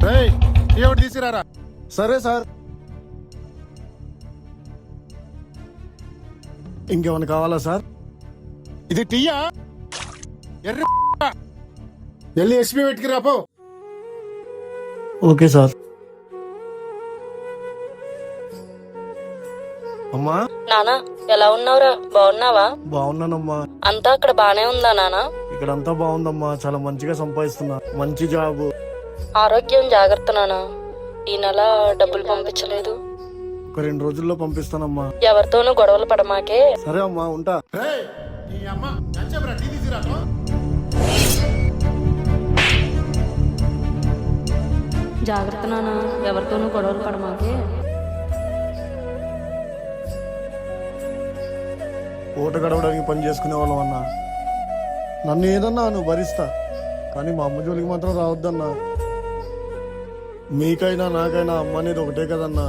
రేయ్ టీ ఒకటి తీసుకురారా. సరే సార్. ఇంకేమైనా కావాలా సార్? ఇది టీయా? ఎర్రి వెళ్ళి ఎస్పీ పెట్టుకురా పో. Okay sir. అమ్మా. నానా ఎలా ఉన్నావురా? బాగున్నావా? బాగున్నానమ్మా. అంతా అక్కడ బానే ఉందా నానా? ఇక్కడంతా బాగుందమ్మా, చాలా మంచిగా సంపాదిస్తున్నా, మంచి జాబు. ఆరోగ్యం జాగ్రత్త నానా. ఈ నెల డబ్బులు పంపించలేదు. ఒక 2 రోజుల్లో పంపిస్తానమ్మా. ఎవరితోనూ గొడవలు పడమాకే. సరే అమ్మా, ఉంటా. రేయ్ నీ అమ్మ నచ్చబరా టీ తీసుకురా పో. జాగ్రత్త నానా, ఎవరితోనూ గొడవలు పడమాకే. పూట గడవడానికి పని చేసుకునే వాళ్ళం అన్నా. నన్ను ఏదన్నా నువ్వు భరిస్తా, కానీ మా అమ్మ జోలికి మాత్రం రావద్దన్నా. మీకైనా నాకైనా అమ్మ అనేది ఒకటే కదన్నా.